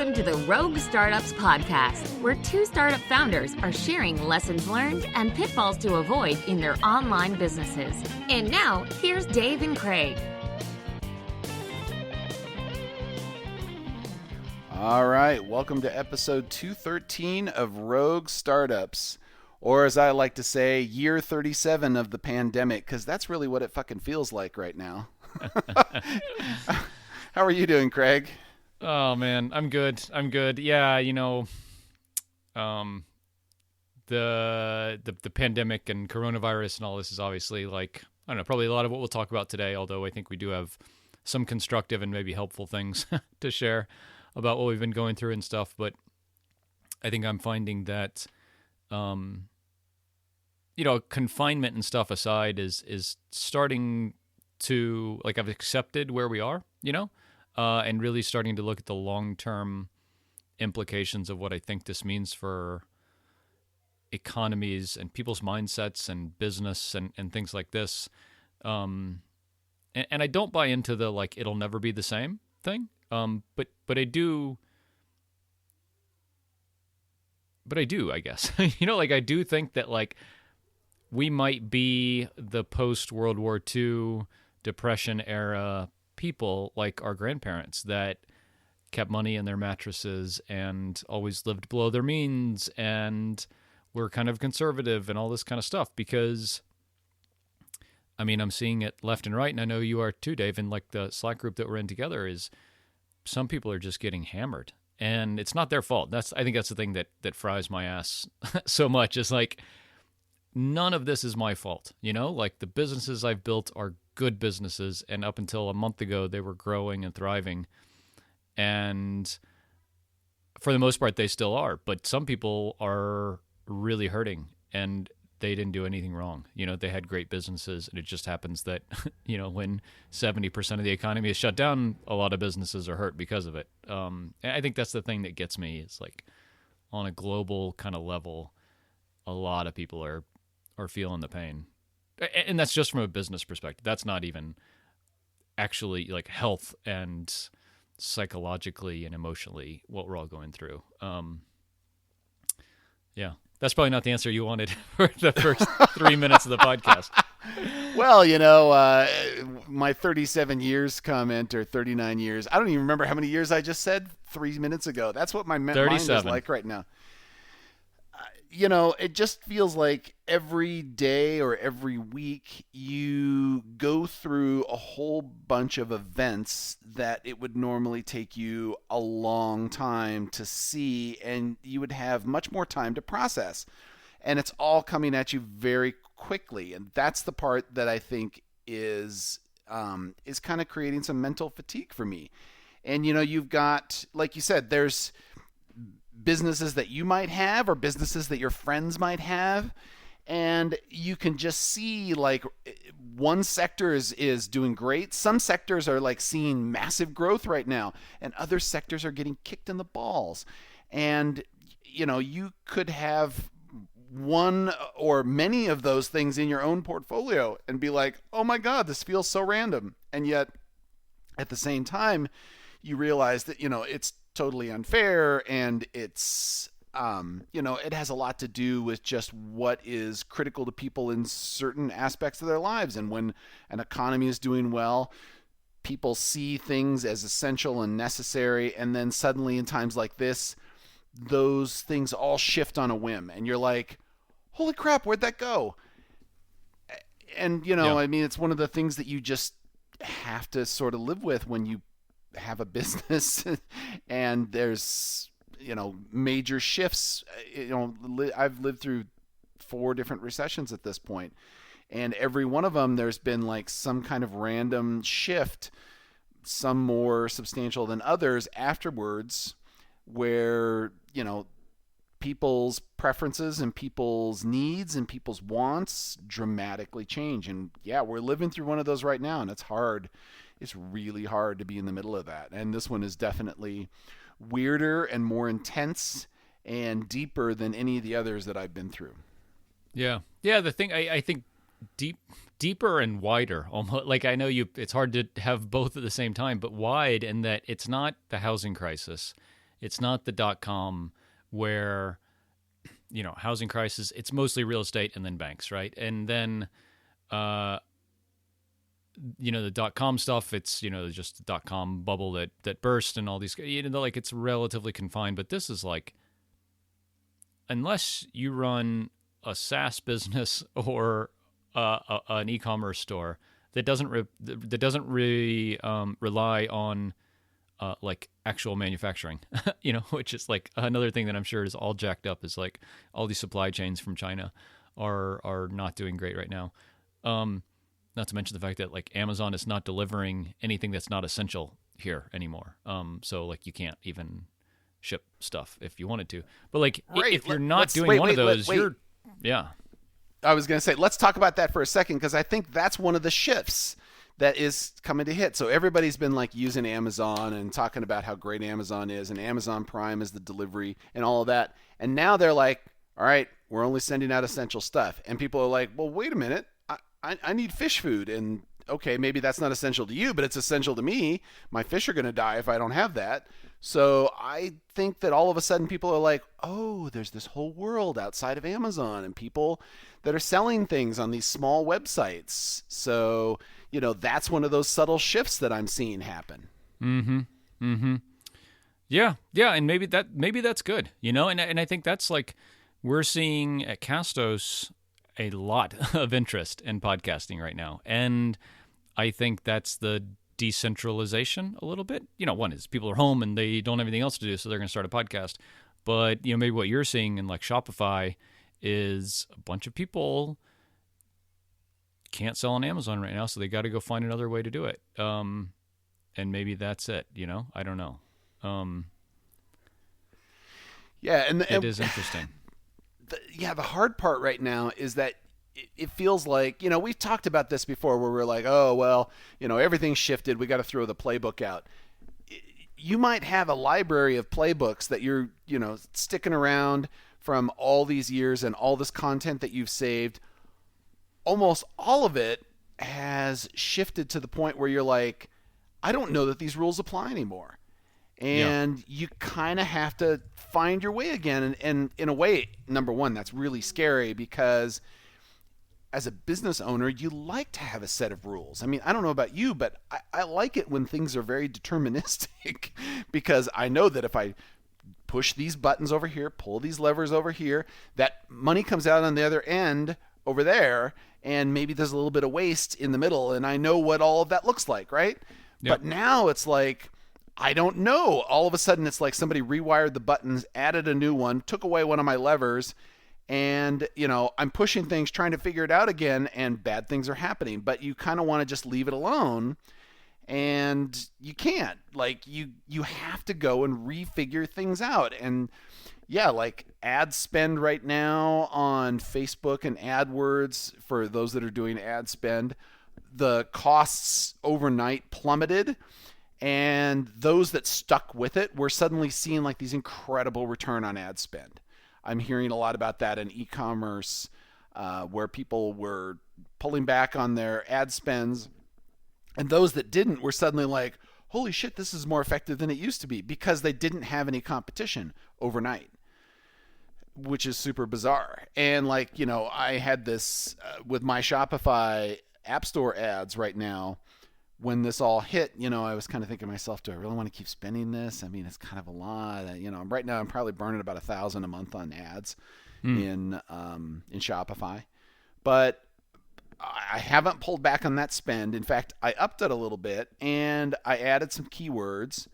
Welcome to the Rogue Startups Podcast, where two startup founders are sharing lessons learned and pitfalls to avoid in their online businesses. And now, here's Dave and Craig. All right, welcome to episode 213 of Rogue Startups, or as I like to say, year 37 of the pandemic, because that's really what it fucking feels like right now. How are you doing, Craig? Oh man, I'm good. Yeah, the pandemic and coronavirus and all this is obviously like, I don't know, probably a lot of what we'll talk about today, although I think we do have some constructive and maybe helpful things to share about what we've been going through and stuff. But I think I'm finding that confinement and stuff aside is starting to, like, I've accepted where we are, and really starting to look at the long-term implications of what I think this means for economies and people's mindsets and business and things like this. And I don't buy into the, like, it'll never be the same thing. But I do, I guess. I do think that, like, we might be the post-World War II Depression era people, like our grandparents, that kept money in their mattresses and always lived below their means and were kind of conservative and all this kind of stuff. Because, I mean, I'm seeing it left and right, and I know you are too, Dave, and like the Slack group that we're in together is some people are just getting hammered. And it's not their fault. I think that's the thing that fries my ass so much, is like, none of this is my fault. Like, the businesses I've built are good businesses, and up until a month ago, they were growing and thriving. And for the most part, they still are. But some people are really hurting, and they didn't do anything wrong. They had great businesses, and it just happens that, when 70% of the economy is shut down, a lot of businesses are hurt because of it. And I think that's the thing that gets me, is like, on a global kind of level, a lot of people are feeling the pain. And that's just from a business perspective. That's not even actually, like, health and psychologically and emotionally what we're all going through. Yeah. That's probably not the answer you wanted for the first 3 minutes of the podcast. Well, my 37 years comment, or 39 years. I don't even remember how many years I just said 3 minutes ago. That's what my mind is like right now. It just feels like every day or every week you go through a whole bunch of events that it would normally take you a long time to see, and you would have much more time to process. And it's all coming at you very quickly. And that's the part that I think is kind of creating some mental fatigue for me. And, you've got, like you said, there's businesses that you might have or businesses that your friends might have, and you can just see, like, one sector is doing great. Some sectors are, like, seeing massive growth right now, and other sectors are getting kicked in the balls. And you could have one or many of those things in your own portfolio and be like, oh my god, this feels so random. And yet at the same time you realize that it's totally unfair, and it's it has a lot to do with just what is critical to people in certain aspects of their lives. And when an economy is doing well, people see things as essential and necessary, and then suddenly in times like this, those things all shift on a whim, and you're like, holy crap, where'd that go? And Yeah. I mean, it's one of the things that you just have to sort of live with when you have a business and there's major shifts. I've lived through 4 different recessions at this point, and every one of them there's been, like, some kind of random shift, some more substantial than others afterwards, where people's preferences and people's needs and people's wants dramatically change. And yeah, we're living through one of those right now, and it's hard. It's really hard to be in the middle of that. And this one is definitely weirder and more intense and deeper than any of the others that I've been through. Yeah. The thing, I think deeper and wider, almost. Like, I know it's hard to have both at the same time, but wide in that it's not the housing crisis. It's not the .com where, housing crisis, it's mostly real estate and then banks, right? And then, the .com stuff, it's, just the .com bubble that burst and all these, like it's relatively confined. But this is like, unless you run a SaaS business or an e-commerce store that doesn't really rely on like actual manufacturing, which is like another thing that I'm sure is all jacked up, is like all these supply chains from China are not doing great right now. Not to mention the fact that like Amazon is not delivering anything that's not essential here anymore. So like you can't even ship stuff if you wanted to. But like if you're not doing one of those, you're I was going to say, let's talk about that for a second, because I think that's one of the shifts that is coming to hit. So everybody's been like using Amazon and talking about how great Amazon is, and Amazon Prime is the delivery and all of that. And now they're like, all right, we're only sending out essential stuff. And people are like, well, wait a minute. I need fish food. And okay, maybe that's not essential to you, but it's essential to me. My fish are going to die if I don't have that. So I think that all of a sudden people are like, oh, there's this whole world outside of Amazon and people that are selling things on these small websites. So, that's one of those subtle shifts that I'm seeing happen. Mm-hmm. Mm-hmm. Yeah. Yeah. And maybe that's good, and I think that's like, we're seeing at Castos a lot of interest in podcasting right now. And I think that's the decentralization a little bit. One is people are home and they don't have anything else to do, so they're going to start a podcast. But, maybe what you're seeing in like Shopify is a bunch of people can't sell on Amazon right now, so they got to go find another way to do it. And maybe that's it, I don't know. Yeah, and it is interesting. The hard part right now is that it feels like, we've talked about this before where we're like, oh, well, everything's shifted. We got to throw the playbook out. You might have a library of playbooks that you're, sticking around from all these years and all this content that you've saved. Almost all of it has shifted to the point where you're like, I don't know that these rules apply anymore. And you kind of have to find your way again. And in a way, number one, that's really scary, because as a business owner, you like to have a set of rules. I mean, I don't know about you, but I like it when things are very deterministic, because I know that if I push these buttons over here, pull these levers over here, that money comes out on the other end over there, and maybe there's a little bit of waste in the middle, and I know what all of that looks like, right? Yep. But now it's like, I don't know. All of a sudden, it's like somebody rewired the buttons, added a new one, took away one of my levers, and, I'm pushing things, trying to figure it out again, and bad things are happening. But you kind of want to just leave it alone, and you can't. Like, you have to go and refigure things out. And, yeah, like ad spend right now on Facebook and AdWords, for those that are doing ad spend, the costs overnight plummeted. And those that stuck with it were suddenly seeing like these incredible return on ad spend. I'm hearing a lot about that in e-commerce, where people were pulling back on their ad spends. And those that didn't were suddenly like, holy shit, this is more effective than it used to be, because they didn't have any competition overnight, which is super bizarre. And like, I had this with my Shopify App Store ads right now. When this all hit, I was kind of thinking to myself, do I really want to keep spending this? I mean, it's kind of a lot. Right now I'm probably burning about $1,000 a month on ads in Shopify, but I haven't pulled back on that spend. In fact, I upped it a little bit and I added some keywords,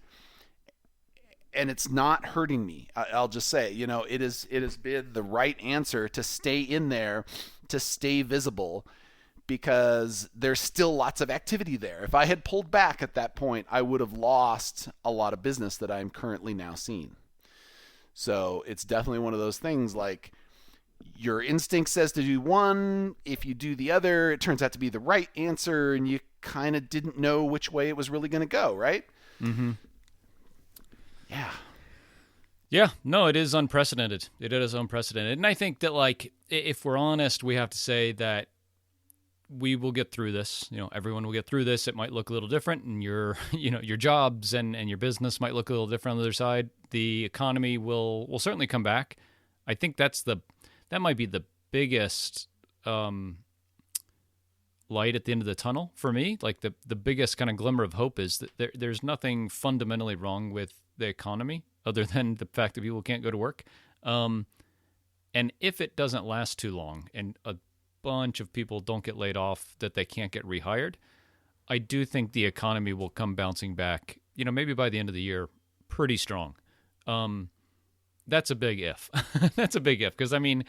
and it's not hurting me. I'll just say, it has been the right answer to stay in there, to stay visible, because there's still lots of activity there. If I had pulled back at that point, I would have lost a lot of business that I'm currently now seeing. So it's definitely one of those things, like, your instinct says to do one. If you do the other, it turns out to be the right answer, and you kind of didn't know which way it was really going to go, right? Mm-hmm. Yeah. Yeah, no, it is unprecedented. It is unprecedented. And I think that, like, if we're honest, we have to say that we will get through this. Everyone will get through this. It might look a little different, and your your jobs and your business might look a little different on the other side. The economy will certainly come back. I think that might be the biggest light at the end of the tunnel for me. Like the biggest kind of glimmer of hope is that there's nothing fundamentally wrong with the economy other than the fact that people can't go to work. And if it doesn't last too long and a bunch of people don't get laid off that they can't get rehired, I do think the economy will come bouncing back, maybe by the end of the year, pretty strong. That's a big if. That's a big if. Because, I mean,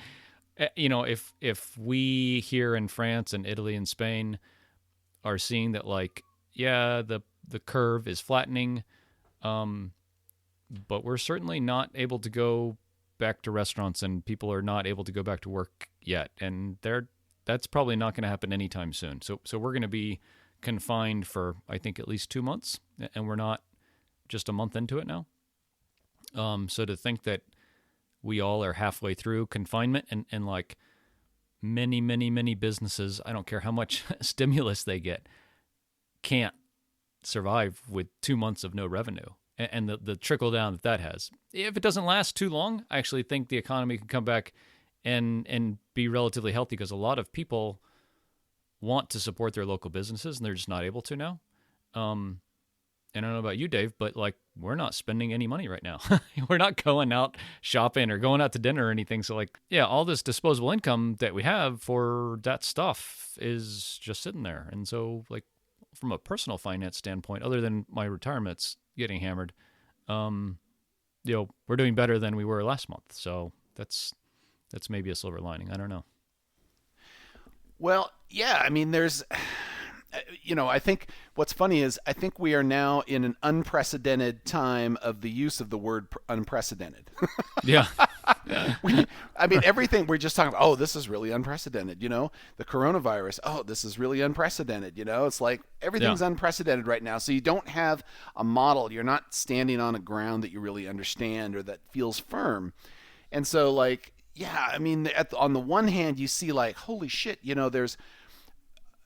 if we here in France and Italy and Spain are seeing that, like, yeah, the curve is flattening, but we're certainly not able to go back to restaurants and people are not able to go back to work yet. And that's probably not going to happen anytime soon. So we're going to be confined for, I think, at least 2 months, and we're not just a month into it now. So to think that we all are halfway through confinement and like many, many, many businesses, I don't care how much stimulus they get, can't survive with 2 months of no revenue. And the trickle down that has. If it doesn't last too long, I actually think the economy can come back and be relatively healthy, because a lot of people want to support their local businesses and they're just not able to now. And I don't know about you, Dave, but like we're not spending any money right now. We're not going out shopping or going out to dinner or anything. So like, yeah, all this disposable income that we have for that stuff is just sitting there. And so like from a personal finance standpoint, other than my retirement's getting hammered, we're doing better than we were last month. So that's maybe a silver lining. I don't know. Well, yeah, I mean, there's, I think what's funny is I think we are now in an unprecedented time of the use of the word unprecedented. Yeah. Everything we're just talking about, oh, this is really unprecedented, the coronavirus, oh, this is really unprecedented, it's like everything's unprecedented right now. So you don't have a model. You're not standing on a ground that you really understand or that feels firm. And so like, yeah, I mean, on the one hand, you see like, holy shit, there's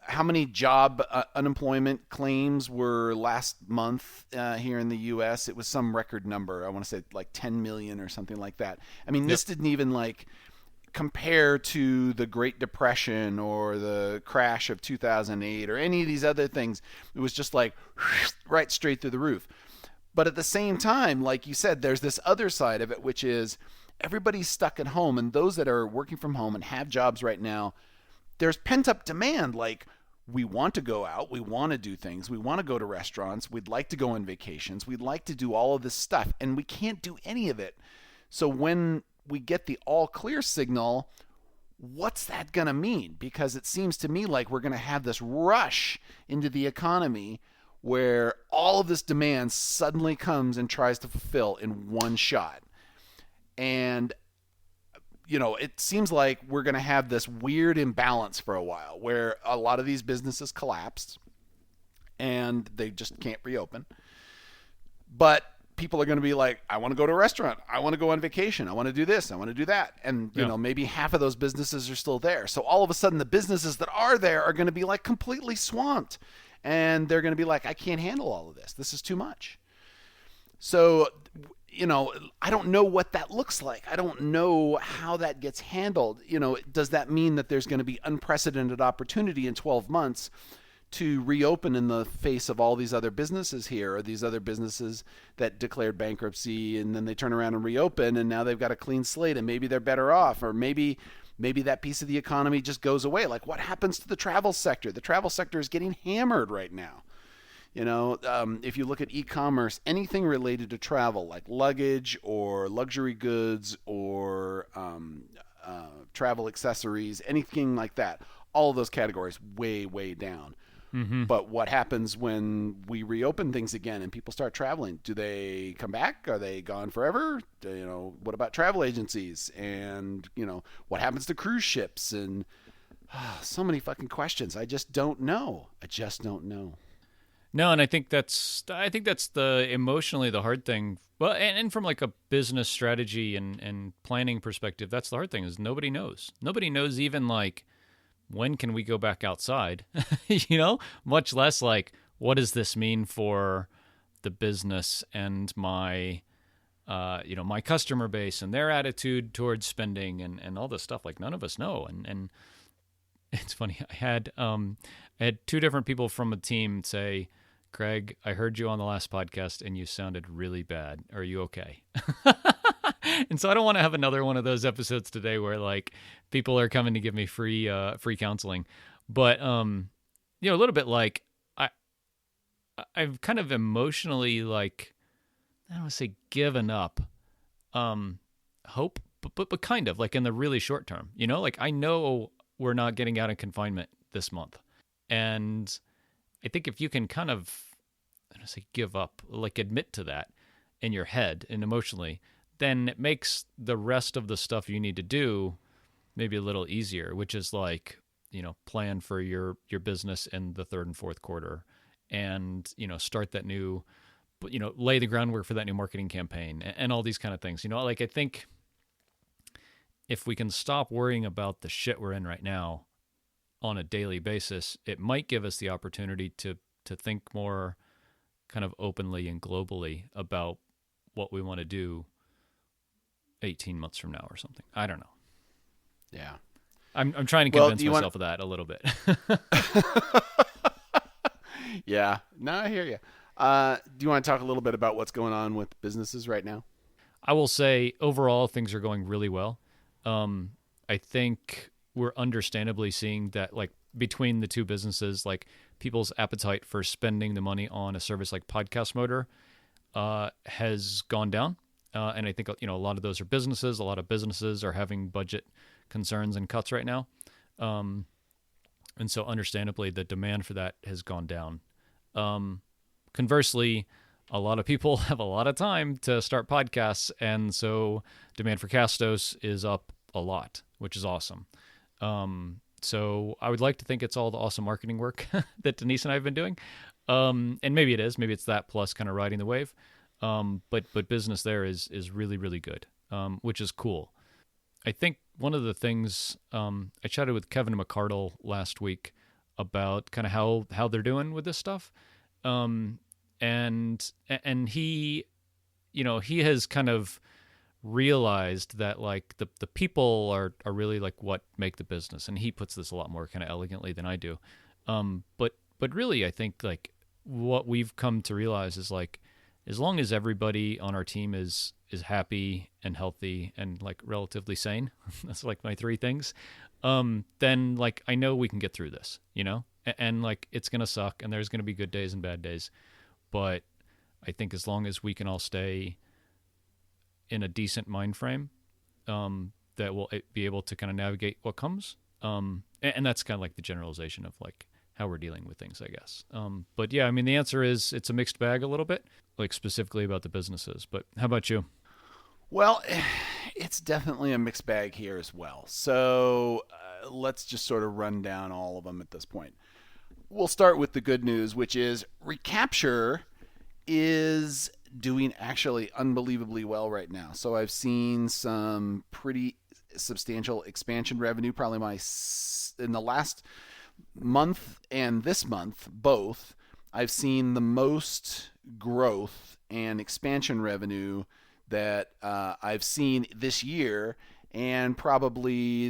how many job unemployment claims were last month here in the U.S.? It was some record number. I want to say like 10 million or something like that. I mean, this didn't even like compare to the Great Depression or the crash of 2008 or any of these other things. It was just like right straight through the roof. But at the same time, like you said, there's this other side of it, which is everybody's stuck at home, and those that are working from home and have jobs right now, there's pent-up demand. Like, we want to go out, we want to do things, we want to go to restaurants, we'd like to go on vacations, we'd like to do all of this stuff, and we can't do any of it. So when we get the all clear signal, what's that going to mean? Because it seems to me like we're going to have this rush into the economy where all of this demand suddenly comes and tries to fulfill in one shot. And it seems like we're going to have this weird imbalance for a while where a lot of these businesses collapsed and they just can't reopen. But people are going to be like, I want to go to a restaurant. I want to go on vacation. I want to do this. I want to do that. And, maybe half of those businesses are still there. So all of a sudden the businesses that are there are going to be like completely swamped. And they're going to be like, I can't handle all of this. This is too much. So, I don't know what that looks like. I don't know how that gets handled. Does that mean that there's going to be unprecedented opportunity in 12 months to reopen in the face of all these other businesses here, or these other businesses that declared bankruptcy and then they turn around and reopen and now they've got a clean slate and maybe they're better off, or maybe that piece of the economy just goes away. Like, what happens to the travel sector? The travel sector is getting hammered right now. If you look at e-commerce, anything related to travel, like luggage or luxury goods or travel accessories, anything like that, all of those categories way, way down. Mm-hmm. But what happens when we reopen things again and people start traveling? Do they come back? Are they gone forever? What about travel agencies? And, what happens to cruise ships? And so many fucking questions. I just don't know. No, and I think that's the emotionally the hard thing. Well, and from like a business strategy and planning perspective, that's the hard thing is nobody knows. Nobody knows even like when can we go back outside? Much less like, what does this mean for the business and my my customer base and their attitude towards spending and all this stuff. Like, none of us know. And it's funny. I had two different people from a team say, Craig, I heard you on the last podcast and you sounded really bad. Are you okay? And so I don't want to have another one of those episodes today where like people are coming to give me free counseling. But, a little bit like I've kind of emotionally, like, I don't want to say given up hope, but kind of like in the really short term, like I know we're not getting out of confinement this month. And I think if you can kind of, I don't say give up, like admit to that in your head and emotionally, then it makes the rest of the stuff you need to do maybe a little easier, which is like, plan for your business in the third and fourth quarter and, start that new, lay the groundwork for that new marketing campaign and all these kind of things. Like I think if we can stop worrying about the shit we're in right now on a daily basis, it might give us the opportunity to think more kind of openly and globally about what we want to do 18 months from now or something. I don't know. Yeah. I'm trying to convince myself of that a little bit. Yeah. No, I hear you. Do you want to talk a little bit about what's going on with businesses right now? I will say overall things are going really well. I think we're understandably seeing that like between the two businesses, like people's appetite for spending the money on a service like Podcast Motor has gone down. And I think, a lot of those are businesses. A lot of businesses are having budget concerns and cuts right now. And so understandably, the demand for that has gone down. Conversely, a lot of people have a lot of time to start podcasts. And so demand for Castos is up a lot, which is awesome. So I would like to think it's all the awesome marketing work that Denise and I have been doing. And maybe it is. Maybe it's that plus kind of riding the wave. But business there is really, really good, which is cool. I think one of the things I chatted with Kevin McCardle last week about kind of how they're doing with this stuff. And he, he has kind of realized that like the people are really like what make the business. And he puts this a lot more kind of elegantly than I do. But really, I think like what we've come to realize is like, as long as everybody on our team is happy and healthy and like relatively sane, that's like my three things, then like I know we can get through this, and like it's going to suck and there's going to be good days and bad days. But I think as long as we can all stay in a decent mind frame, that we'll be able to kind of navigate what comes. And that's kind of like the generalization of like how we're dealing with things, I guess. But yeah, I mean, the answer is it's a mixed bag a little bit, like specifically about the businesses. But how about you? Well, it's definitely a mixed bag here as well. So let's just sort of run down all of them at this point. We'll start with the good news, which is Recapture is doing actually unbelievably well right now. So I've seen some pretty substantial expansion revenue, probably in the last month and this month, both. I've seen the most growth and expansion revenue that I've seen this year, and probably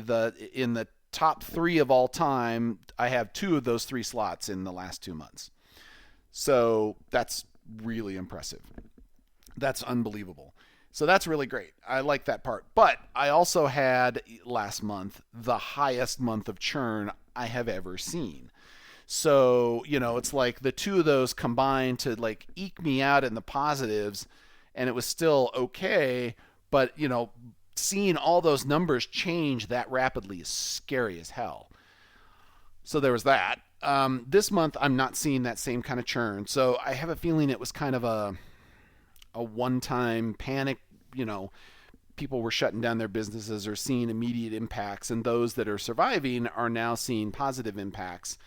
in the top 3 of all time, I have 2 of those 3 slots in the last 2 months. So that's really impressive. That's unbelievable. So that's really great. I like that part. But I also had last month the highest month of churn I have ever seen. So, it's like the 2 of those combined to like eke me out in the positives, and it was still okay. But, seeing all those numbers change that rapidly is scary as hell. So there was that. This month, I'm not seeing that same kind of churn. So I have a feeling it was kind of a one-time panic. People were shutting down their businesses or seeing immediate impacts, and those that are surviving are now seeing positive impacts.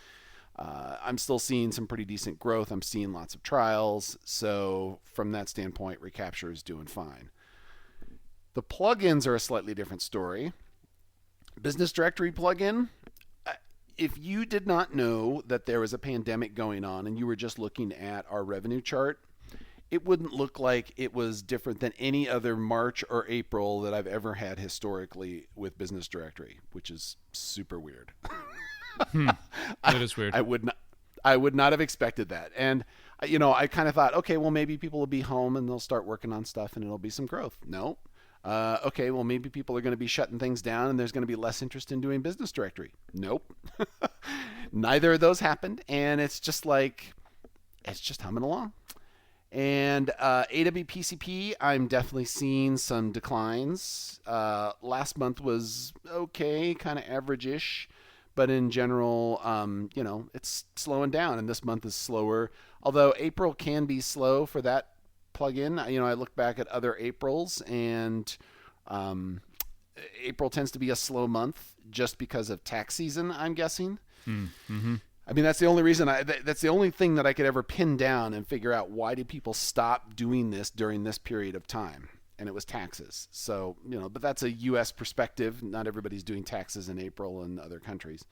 I'm still seeing some pretty decent growth. I'm seeing lots of trials. So from that standpoint, Recapture is doing fine. The plugins are a slightly different story. Business Directory plugin, if you did not know that there was a pandemic going on and you were just looking at our revenue chart, it wouldn't look like it was different than any other March or April that I've ever had historically with Business Directory, which is super weird. That is weird. I would not have expected that. And, I kind of thought, okay, well, maybe people will be home and they'll start working on stuff and it'll be some growth. No. Okay, well, maybe people are going to be shutting things down and there's going to be less interest in doing Business Directory. Nope. Neither of those happened. And it's just humming along. And AWPCP, I'm definitely seeing some declines. Last month was okay, kind of average-ish. But in general, it's slowing down, and this month is slower. Although April can be slow for that plugin. I look back at other Aprils, and April tends to be a slow month just because of tax season, I'm guessing. Mm-hmm. I mean, that's the only reason. That's the only thing that I could ever pin down and figure out why did people stop doing this during this period of time. And it was taxes. So, but that's a U.S. perspective. Not everybody's doing taxes in April in other countries.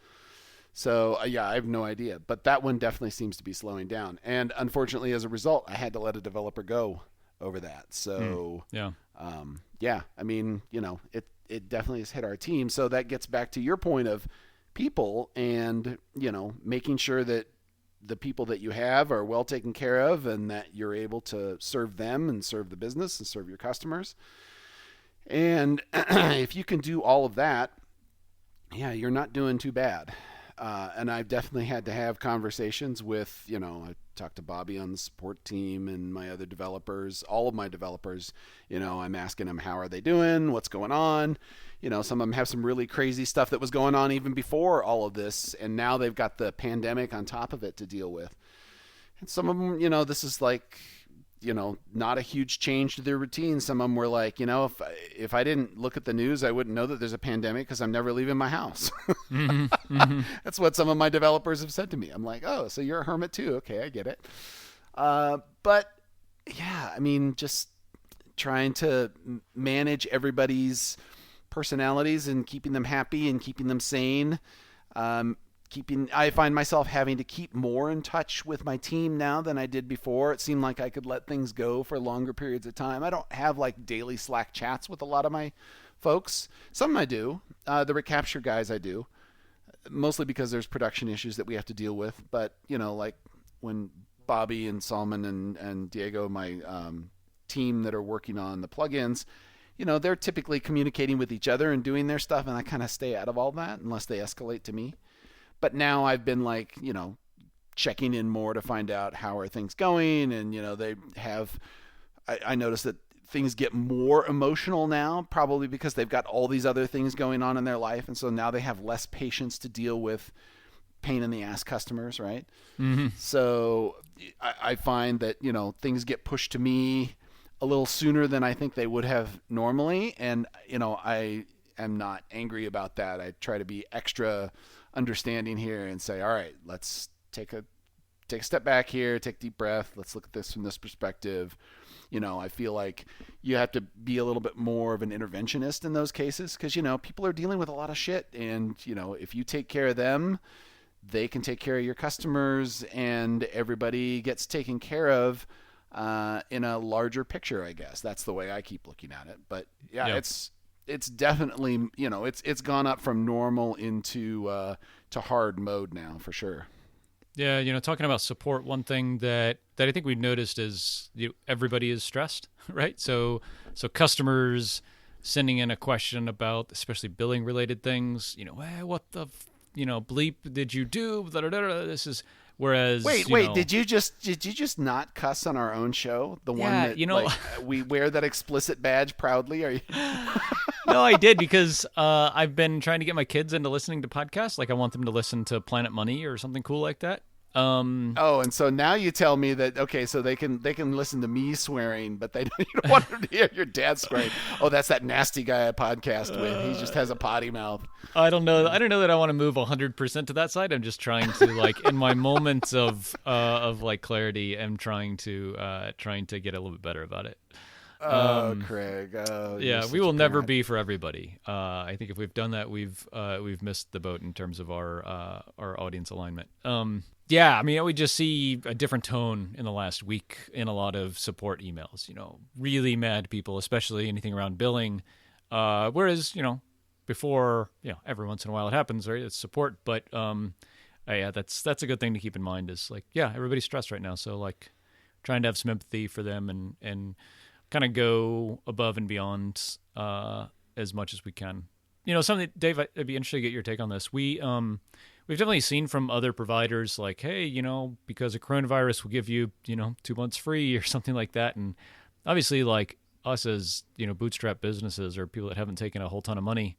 So, I have no idea. But that one definitely seems to be slowing down. And unfortunately, as a result, I had to let a developer go over that. So, I mean, it definitely has hit our team. So that gets back to your point of people and, making sure that the people that you have are well taken care of and that you're able to serve them and serve the business and serve your customers. And if you can do all of that, you're not doing too bad. And I've definitely had to have conversations with, I talked to Bobby on the support team and my other developers, all of my developers. I'm asking them, how are they doing? What's going on? Some of them have some really crazy stuff that was going on even before all of this. And now they've got the pandemic on top of it to deal with. And some of them, this is like, not a huge change to their routine. Some of them were like, if I didn't look at the news, I wouldn't know that there's a pandemic because I'm never leaving my house. That's what some of my developers have said to me. I'm like, oh, so you're a hermit too. Okay, I get it. But I mean, just trying to manage everybody's personalities and keeping them happy and keeping them sane. I find myself having to keep more in touch with my team now than I did before. It seemed like I could let things go for longer periods of time. I don't have like daily Slack chats with a lot of my folks. Some I do. The recapture guys I do. Mostly because there's production issues that we have to deal with. But, like when Bobby and Salman and Diego, my team that are working on the plugins, they're typically communicating with each other and doing their stuff, and I kind of stay out of all that unless they escalate to me. But now I've been like, checking in more to find out how are things going, and they have. I noticed that things get more emotional now, probably because they've got all these other things going on in their life, and so now they have less patience to deal with pain in the ass customers, right? Mm-hmm. So I find that things get pushed to me a little sooner than I think they would have normally. And, I am not angry about that. I try to be extra understanding here and say, all right, let's take a step back here, take a deep breath. Let's look at this from this perspective. I feel like you have to be a little bit more of an interventionist in those cases because, people are dealing with a lot of shit. And, if you take care of them, they can take care of your customers and everybody gets taken care of. In a larger picture, I guess that's the way I keep looking at it. But it's definitely, it's gone up from normal into to hard mode now for sure. Yeah, talking about support, one thing that I think we noticed is everybody is stressed, right? So customers sending in a question about especially billing related things, what the bleep did you do? This is. Whereas, wait, did you just not cuss on our own show? The one that we wear that explicit badge proudly? Are you? No, I did because I've been trying to get my kids into listening to podcasts. Like I want them to listen to Planet Money or something cool like that. And so now you tell me that okay, so they can listen to me swearing, but you don't want them to hear your dad swearing. Oh, that's that nasty guy I podcast with. He just has a potty mouth. I don't know that I want to move 100% to that side. I'm just trying to like in my moments of like clarity, I'm trying to get a little bit better about it. Craig. Oh, Yeah, we will never be for everybody. I think if we've done that, we've missed the boat in terms of our audience alignment. Yeah, I mean, we just see a different tone in the last week in a lot of support emails. Really mad people, especially anything around billing. Whereas before, every once in a while it happens, right? It's support, but yeah, that's a good thing to keep in mind. Is like, yeah, everybody's stressed right now, so like trying to have some empathy for them and kind of go above and beyond as much as we can. Something, Dave, I'd be interested to get your take on this. We've definitely seen from other providers like, hey, because of coronavirus, we'll give you, 2 months free or something like that. And obviously, like us as, bootstrap businesses or people that haven't taken a whole ton of money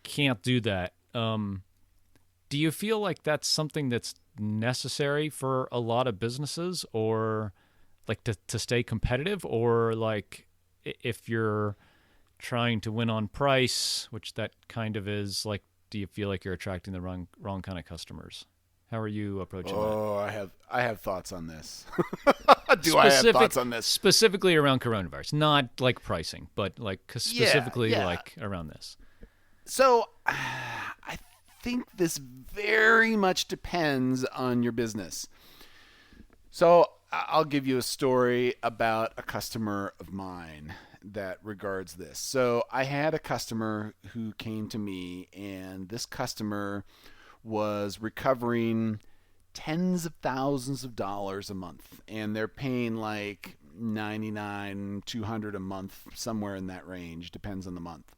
can't do that. Do you feel like that's something that's necessary for a lot of businesses, or like to stay competitive, or like if you're trying to win on price, which that kind of is, like, do you feel like you're attracting the wrong kind of customers? How are you approaching that? Oh, I have thoughts on this. I have thoughts on this? Specifically around coronavirus, not like pricing, but like specifically like around this. So I think this very much depends on your business. So I'll give you a story about a customer of mine that regards this. So I had a customer who came to me, and this customer was recovering tens of thousands of dollars a month, and they're paying like $99, $200 a month, somewhere in that range, depends on the month.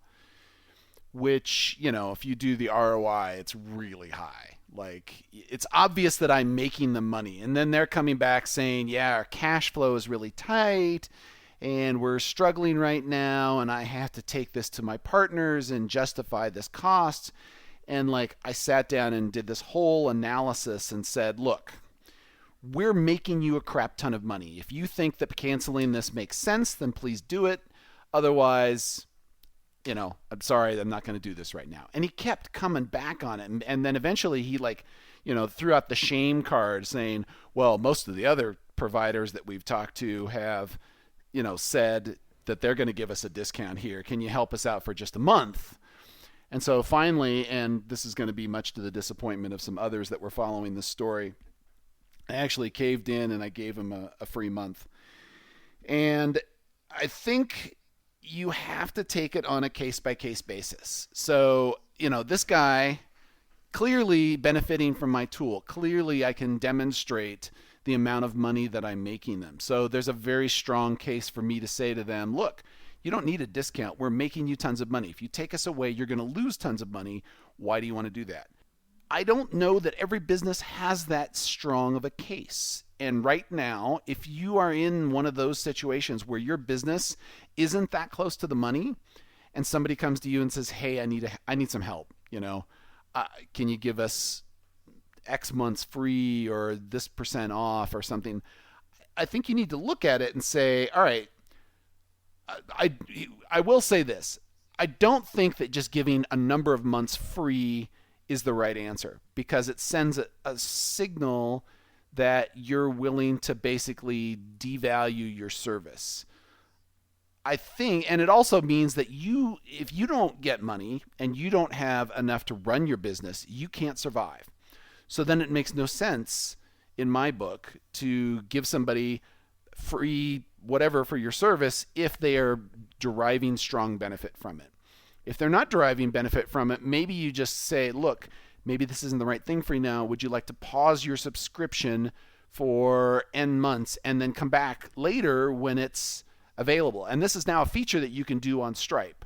Which, if you do the ROI, it's really high. Like, it's obvious that I'm making them money. And then they're coming back saying, yeah, our cash flow is really tight and we're struggling right now, and I have to take this to my partners and justify this cost. And like, I sat down and did this whole analysis and said, look, we're making you a crap ton of money. If you think that canceling this makes sense, then please do it. Otherwise, I'm sorry, I'm not going to do this right now. And he kept coming back on it. And then eventually he threw out the shame card saying, well, most of the other providers that we've talked to have, said that they're going to give us a discount here. Can you help us out for just a month? And so finally, and this is going to be much to the disappointment of some others that were following this story, I actually caved in and I gave him a free month. And I think you have to take it on a case-by-case basis. So, this guy clearly benefiting from my tool. Clearly I can demonstrate the amount of money that I'm making them. So there's a very strong case for me to say to them, look, you don't need a discount. We're making you tons of money. If you take us away, you're going to lose tons of money. Why do you want to do that? I don't know that every business has that strong of a case. And right now, if you are in one of those situations where your business isn't that close to the money, and somebody comes to you and says, hey, I need some help, can you give us X months free or this % off or something? I think you need to look at it and say, all right, I will say this. I don't think that just giving a number of months free is the right answer, because it sends a signal that you're willing to basically devalue your service. I think, and it also means that if you don't get money and you don't have enough to run your business, you can't survive. So then it makes no sense, in my book, to give somebody free whatever for your service if they are deriving strong benefit from it. If they're not deriving benefit from it, maybe you just say, look, maybe this isn't the right thing for you now. Would you like to pause your subscription for N months and then come back later when it's available? And this is now a feature that you can do on Stripe.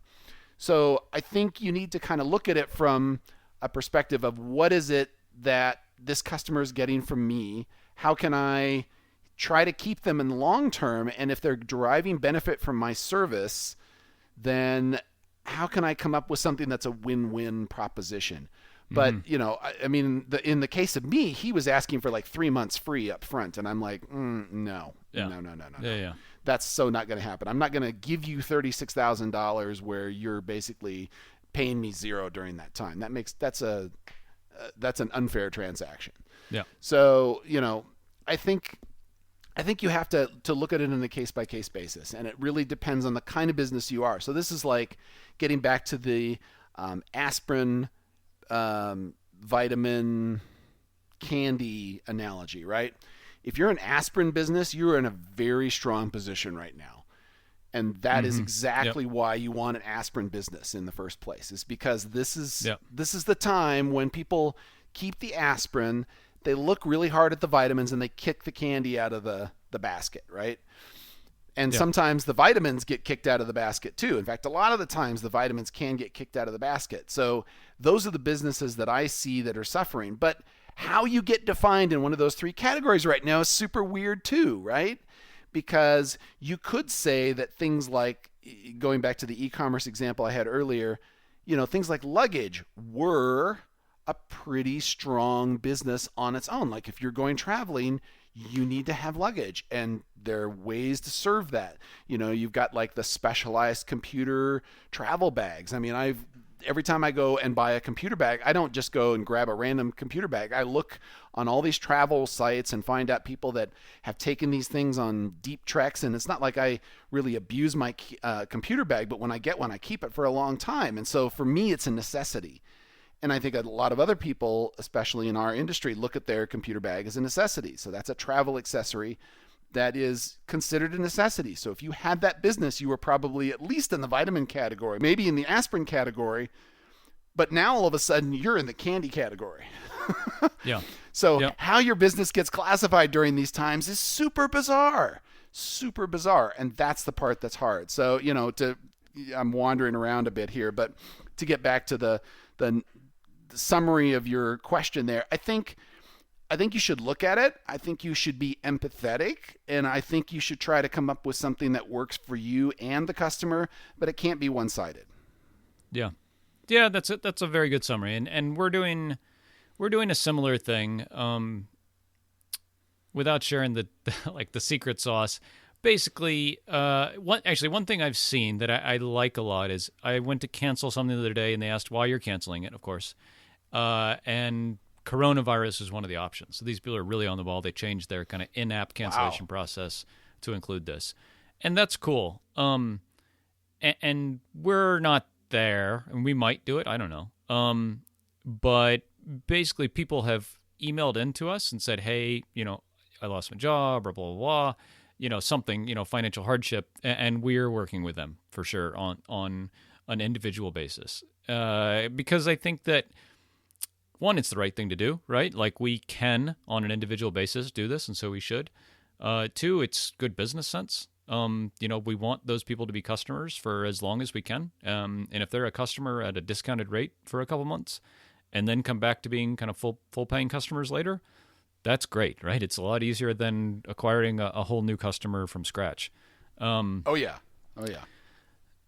So I think you need to kind of look at it from a perspective of, what is it that this customer is getting from me? How can I try to keep them in the long term? And if they're deriving benefit from my service, then how can I come up with something that's a win-win proposition? But, I mean, in the case of me, he was asking for like 3 months free up front. And I'm like, no. Yeah. That's so not going to happen. I'm not going to give you $36,000 where you're basically paying me zero during that time. That's an unfair transaction. Yeah. So, I think I think you have to look at it on a case by case basis, and it really depends on the kind of business you are. So this is like getting back to the aspirin, vitamin, candy analogy, right? If you're an aspirin business, you're in a very strong position right now. And that is exactly why you want an aspirin business in the first place, is because this is the time when people keep the aspirin, they look really hard at the vitamins, and they kick the candy out of the basket, right? And sometimes the vitamins get kicked out of the basket too. In fact, a lot of the times the vitamins can get kicked out of the basket. So those are the businesses that I see that are suffering. But how you get defined in one of those three categories right now is super weird too, right? Because you could say that things like, going back to the e-commerce example I had earlier, things like luggage were a pretty strong business on its own. Like if you're going traveling, you need to have luggage, and there are ways to serve that. You've got like the specialized computer travel bags. I mean, every time I go and buy a computer bag, I don't just go and grab a random computer bag. I look on all these travel sites and find out people that have taken these things on deep treks. And it's not like I really abuse my computer bag, but when I get one, I keep it for a long time. And so for me, it's a necessity. And I think a lot of other people, especially in our industry, look at their computer bag as a necessity. So that's a travel accessory that is considered a necessity. So if you had that business, you were probably at least in the vitamin category, maybe in the aspirin category, but now all of a sudden you're in the candy category. So how your business gets classified during these times is super bizarre. And that's the part that's hard. So, I'm wandering around a bit here, but to get back to the summary of your question there, I think you should look at it. I think you should be empathetic, and I think you should try to come up with something that works for you and the customer, but it can't be one-sided. Yeah, that's a very good summary, and we're doing a similar thing, without sharing the secret sauce. Basically, one thing I've seen that I like a lot is, I went to cancel something the other day, and they asked why you're canceling it, of course, and coronavirus is one of the options. So these people are really on the ball. They changed their kind of in-app cancellation process to include this, and that's cool. And we're not there, and we might do it. I don't know. But basically, people have emailed into us and said, "Hey, I lost my job," or blah blah blah. Something, financial hardship, and we're working with them for sure on an individual basis, because I think that, one, it's the right thing to do, right? Like, we can, on an individual basis, do this, and so we should. Two, it's good business sense. We want those people to be customers for as long as we can. And if they're a customer at a discounted rate for a couple months and then come back to being kind of full paying customers later, that's great, right? It's a lot easier than acquiring a whole new customer from scratch. Oh yeah.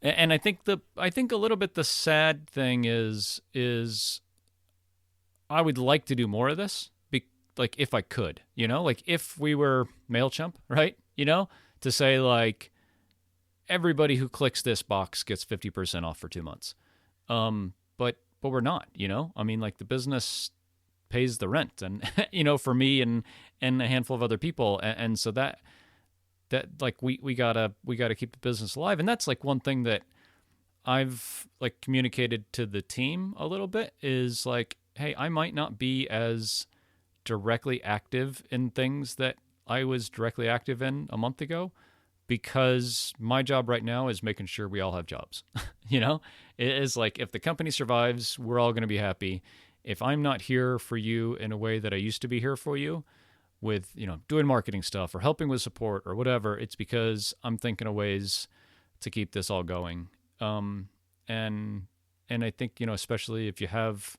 And I think a little bit the sad thing is I would like to do more of this, like if I could, like if we were MailChimp, right? To say like, everybody who clicks this box gets 50% off for 2 months. But we're not, I mean, like, the business pays the rent, and for me and a handful of other people, and so that like we gotta keep the business alive. And that's like one thing that I've like communicated to the team a little bit, is like, hey, I might not be as directly active in things that I was directly active in a month ago, because my job right now is making sure we all have jobs. It is like, if the company survives, we're all going to be happy. If I'm not here for you in a way that I used to be here for you, with, doing marketing stuff or helping with support or whatever, it's because I'm thinking of ways to keep this all going. And I think, especially if you have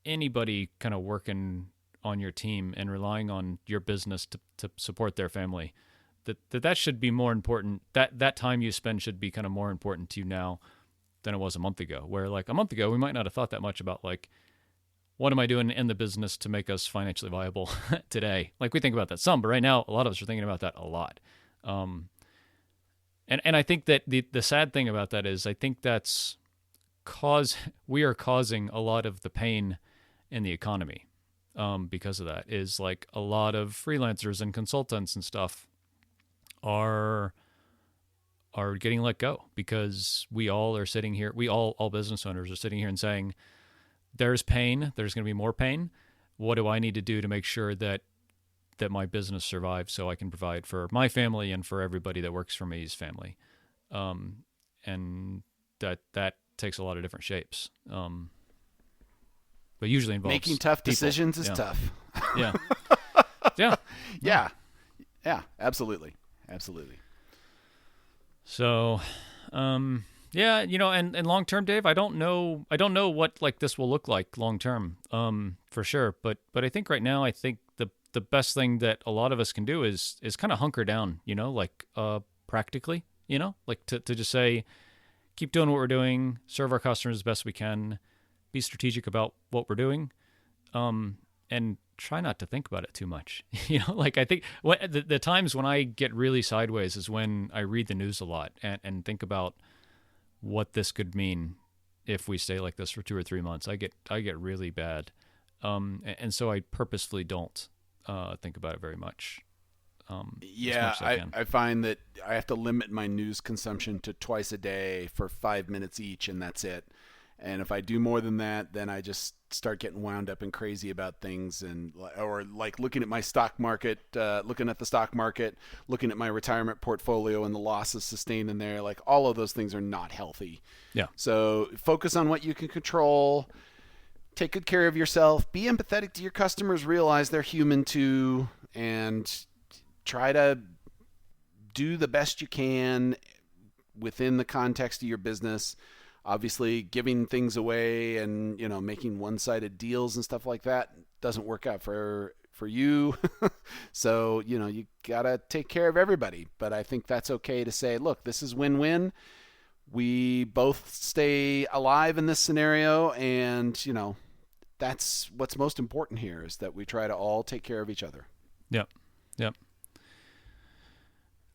anybody kind of working on your team and relying on your business to support their family, that should be more important. That time you spend should be kind of more important to you now than it was a month ago, where like a month ago, we might not have thought that much about like, what am I doing in the business to make us financially viable today? Like, we think about that some, but right now, a lot of us are thinking about that a lot. And I think that the sad thing about that is, I think we are causing a lot of the pain in the economy. because of that. Is like a lot of freelancers and consultants and stuff are getting let go because we all are sitting here. We all business owners are sitting here and saying, "There's pain. There's going to be more pain. What do I need to do to make sure that my business survives so I can provide for my family and for everybody that works for me's family?" And that takes a lot of different shapes. But usually involves making tough people. decisions is Yeah. tough. Yeah. Yeah. Yeah, absolutely. So, yeah, and long term, Dave, I don't know what like this will look like long term, for sure. But I think right now, the best thing that a lot of us can do is kind of hunker down, like practically, like to just say, keep doing what we're doing, serve our customers as best we can, be strategic about what we're doing, and try not to think about it too much. Like I think the times when I get really sideways is when I read the news a lot and think about what this could mean if we stay like this for 2 or 3 months. I get really bad, and so I purposefully don't think about it very much. Yeah, as much as I can. I find that I have to limit my news consumption to twice a day for 5 minutes each, and that's it. And if I do more than that, then I just start getting wound up and crazy about things, or like looking at my stock market, looking at the stock market, looking at my retirement portfolio and the losses sustained in there. Like all of those things are not healthy. Yeah. So focus on what you can control. Take good care of yourself. Be empathetic to your customers. Realize they're human too, and try to do the best you can within the context of your business. Obviously, giving things away and making one-sided deals and stuff like that doesn't work out for you. So you gotta take care of everybody. But I think that's okay to say, look, this is win-win. We both stay alive in this scenario, and that's what's most important here, is that we try to all take care of each other. Yep.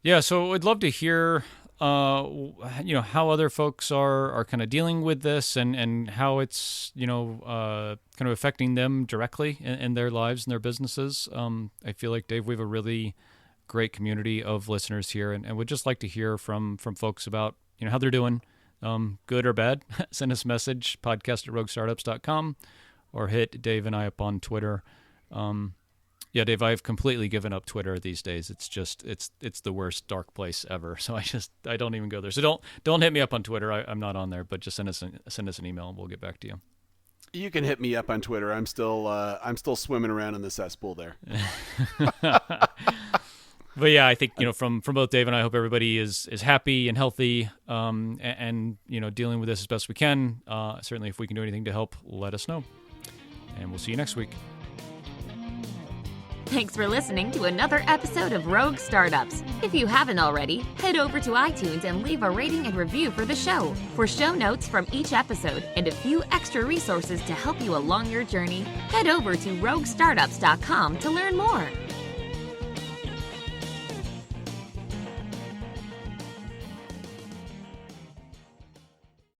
Yeah, so I'd love to hear how other folks are kind of dealing with this and how it's, kind of affecting them directly in their lives and their businesses. I feel like, Dave, we have a really great community of listeners here, and would just like to hear from folks about, how they're doing, good or bad. Send us a message, podcast@roguestartups.com, or hit Dave and I up on Twitter. Yeah, Dave, I've completely given up Twitter these days. It's just, it's the worst dark place ever. So I don't even go there. So don't hit me up on Twitter. I'm not on there, but just send us an email and we'll get back to you. You can hit me up on Twitter. I'm still swimming around in the cesspool there. But yeah, I think, from both Dave and I, hope everybody is happy and healthy, and dealing with this as best we can. Certainly if we can do anything to help, let us know. And we'll see you next week. Thanks for listening to another episode of Rogue Startups. If you haven't already, head over to iTunes and leave a rating and review for the show. For show notes from each episode and a few extra resources to help you along your journey, head over to roguestartups.com to learn more.